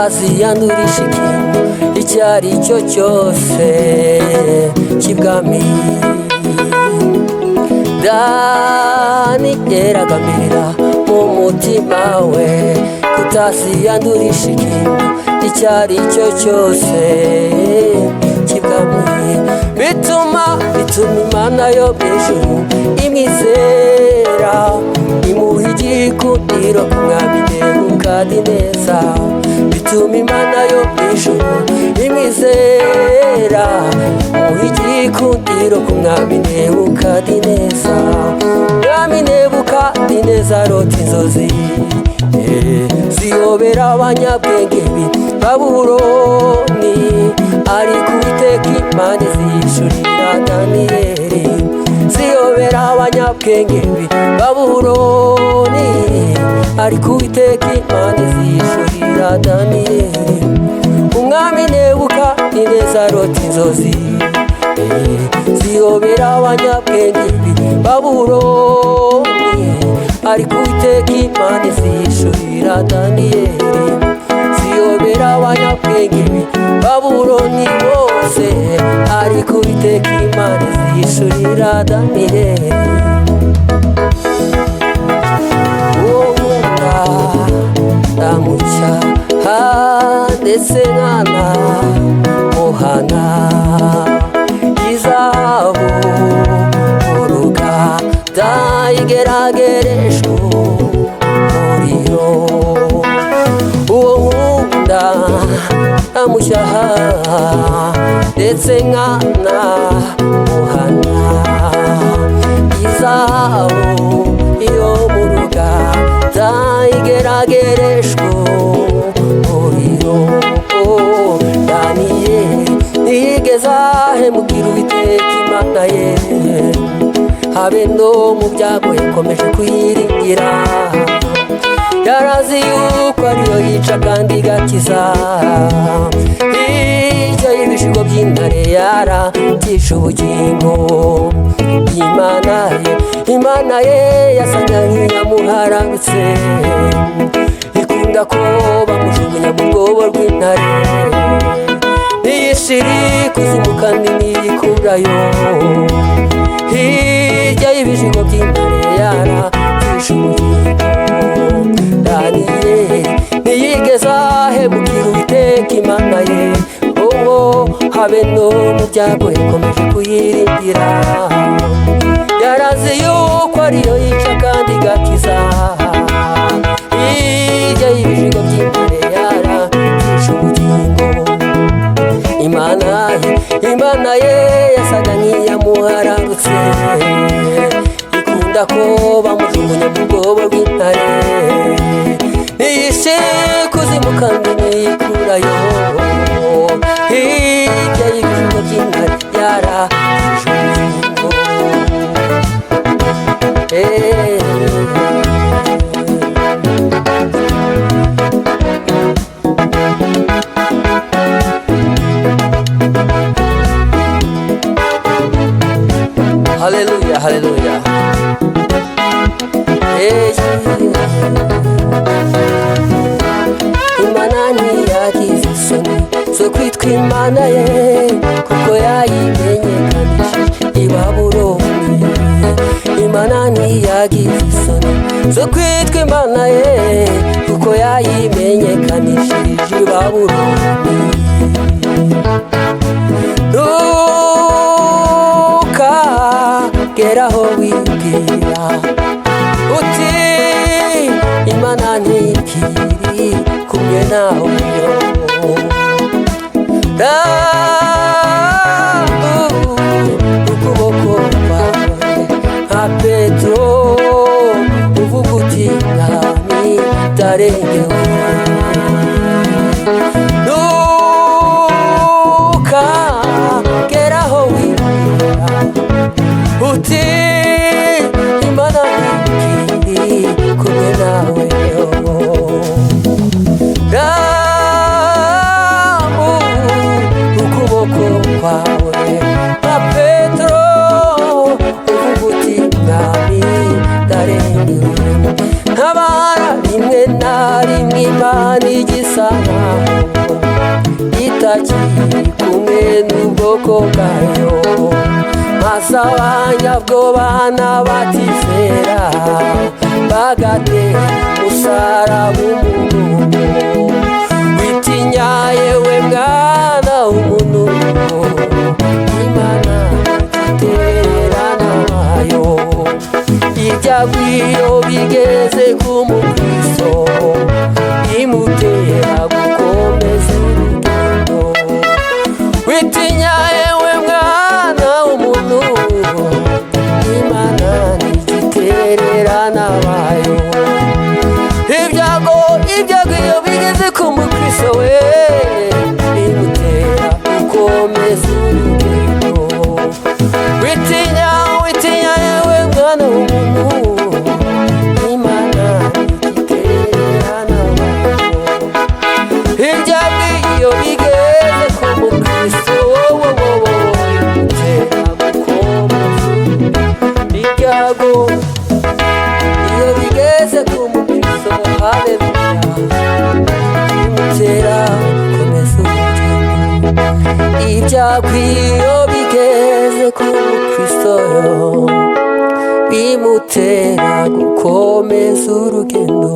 utaziyandurisha ikintu icyo ari cyo cyose cy'ibwami. Daniyeli agambirira mu mutima we utaziyandurisha ikintu icyo ari cyo cyose cy'ibwami. bituma Imana yo mu ijuru imwizera, imuha igikundiro ku mwami Nebukadineza. bituma Imana yo mu ijuru imwizera, imuha igikundiro ku mwami Nebukadineza. Mwami Nebukadineza arota inzozi ziyobera abanyabwenge b'i Babuloni, ariko Uwiteka Imana izihishurira Daniyeli. ziyobera abanyabwenge b'i Babuloni, ariko Uwiteka Imana izihishurira Daniyeli. Umwami Nebukadineza arota inzozi ziyobera abanyabwenge b'i Babuloni, ariko Uwiteka Imana izihishurira Daniyeli. ziyobera abanyabwenge b'i Babuloni bose, ariko Uwiteka Imana izihishurira Daniyeli. uwo nkunda ndamucyaha ndetse nkanamuhana, izahabu uruganda igeragereshwa umuriro. uwo nkunda ndamucyaha ndetse nkanamuhana, izahabu iyo mu ruganda igeragereshwa umuriro. Daniyeli ntiyigeze ahemukira Uwiteka Imana ye, habe no mu byago yakomeje kuyiringira. yarazi yuko ariyo yica kandi igakiza, hirya y'ibishigo by'intare yaratisha ubugingo. Imana ye yasaga nk'iyamuharabitse, ikunda ko bamujugunya mu rwobo rw'intare. ntiyishira ikuzimu kandi ntiyikurayo, hirya y'ibishigo by'intare yaratisha ubugingo. Daniyeli ntiyigeze ahemukira Uwiteka Imana ye, habe no mu byago yakomeje kuyiringira. yarazi yuko ariyo yica kandi igakiza, hirya y'ibishigo by'intare yaratisha ubugingo. Imana ye yasaga nk'iyamuharabutse, ikunda ko bamujugunya mu rwobo rw'intare. ntiyishe kuzimu kandi ntiyikurayo, hirya y'ibishigo by'intare yaratisha ubugingo. Haleluya, haleluya. Imana ntiyagize isoni zo kwitwa Imana ye, kuko yayimenyekanishije i Babuloni. Imana ntiyagize isoni zo kwitwa Imana ye, kuko yayimenyekanishije i Babuloni. ntukageraho wibwira uti Imana ntikiri kumwe nawe. ukuboko kwawe nka Petero uvuga uti mwami ndarengewe. ntukageraho wibwira uti Imana ntikiri kumwe nawe. ukuboko kwawe nka Petero uvuga uti mwami ndarengewe. ntabara rimwe na rimwe Imana igisana itakiri kumwe n'ubwoko bwayo, maze abanyabwoba n'abatizera bagatera umusaraba umugongo. Witinya yewe mwana w'umuntu, Imana ntitererana nayo. Ibyago iyo bigeze ku mukristo bimutera gukomeza urugendo. Witinya yewe mwana w'umuntu, Imana ntitererana nayo. Ibyago iyo bigeze ku mukristo we bimutera gukomeza urugendo. Witinya yewe mwana w'umuntu, Imana ntitererana nayo. Ibyago iyo bigeze ku mukristo bimutera gukomeza urugendo. Ibyago iyo bigeze ku mukristo, haleluya, bimutera gukomeza urugendo. Ibyago iyo bigeze ku mukristo bimutera gukomeza urugendo.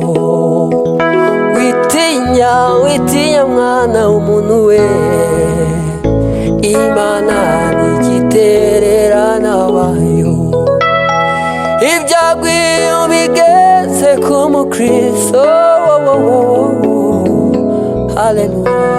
Witinya mwana w'umuntu we, Imana ntigitererana abayo. Ibyago iyo bigeze ku mukristo, haleluya.